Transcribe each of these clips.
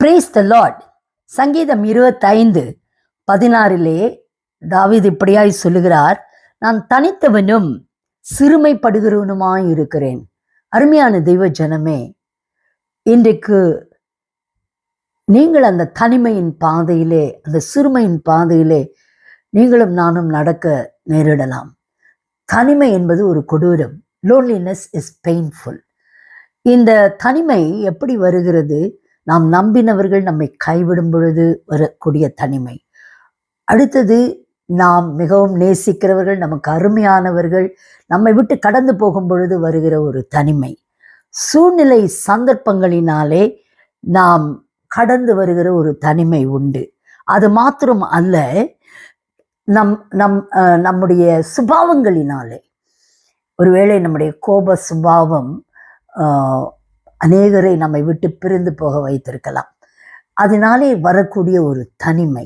Brace த Lord. சங்கீதம் 25:16 தாவீது இப்படியாய் சொல்லுகிறார், நான் தனித்தவனும் சிறுமைப்படுகிறவனுமாய் இருக்கிறேன். அருமையான தெய்வ ஜனமே, இன்றைக்கு நீங்கள் அந்த தனிமையின் பாதையிலே, அந்த சிறுமையின் பாதையிலே நீங்களும் நானும் நடக்க நேரிடலாம். தனிமை என்பது ஒரு கொடூரம். Loneliness is painful. இந்த தனிமை எப்படி வருகிறது? நாம் நம்பினவர்கள் நம்மை கைவிடும் பொழுது வரக்கூடிய தனிமை. அடுத்தது, நாம் மிகவும் நேசிக்கிறவர்கள், நமக்கு அருமையானவர்கள் நம்மை விட்டு கடந்து போகும் பொழுது வருகிற ஒரு தனிமை. சூழ்நிலை சந்தர்ப்பங்களினாலே நாம் கடந்து வருகிற ஒரு தனிமை உண்டு. அது மாத்திரம் அல்ல, நம்முடைய சுபாவங்களினாலே, ஒருவேளை நம்முடைய கோப சுபாவம் அநேகரை நம்மை விட்டு பிரிந்து போக வைத்திருக்கலாம். அதனாலே வரக்கூடிய ஒரு தனிமை.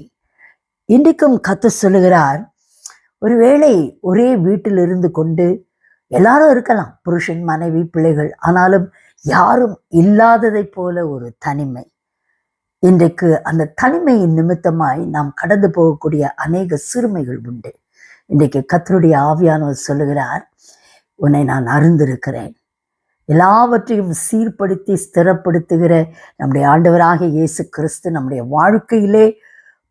இன்றைக்கும் கர்த்தர் சொல்லுகிறார், ஒருவேளை ஒரே வீட்டில் இருந்து கொண்டு எல்லாரும் இருக்கலாம், புருஷன், மனைவி, பிள்ளைகள், ஆனாலும் யாரும் இல்லாததை போல ஒரு தனிமை. இன்றைக்கு அந்த தனிமையின் நிமித்தமாய் நாம் கடந்து போகக்கூடிய அநேக சிறுமைகள் உண்டு. இன்றைக்கு கர்த்தருடைய ஆவியானவர் சொல்லுகிறார், உன்னை நான் அறிந்திருக்கிறேன். எல்லாவற்றையும் சீர்படுத்தி ஸ்திரப்படுத்துகிற நம்முடைய ஆண்டவராகிய இயேசு கிறிஸ்து நம்முடைய வாழ்க்கையிலே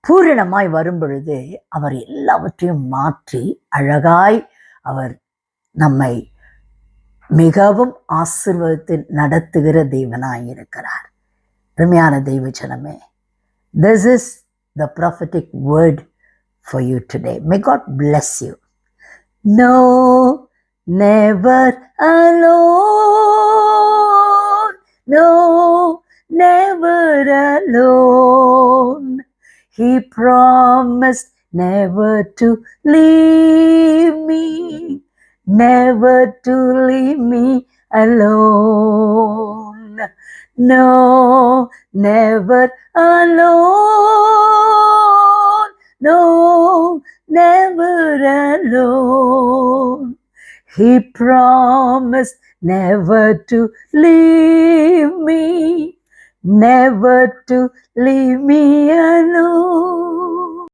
பூரணமாய் வரும் பொழுது அவர் எல்லாவற்றையும் மாற்றி அழகாய் அவர் நம்மை மிகவும் ஆசீர்வதித்து நடத்துகிற தேவனாய் இருக்கிறார். அருமையான தெய்வ ஜனமே, this is the prophetic word for you today. May God bless you. No, never alone. No, never alone. He promised never to leave me, never to leave me alone. No, never alone. No, never alone. He promised never to leave me, never to leave me alone.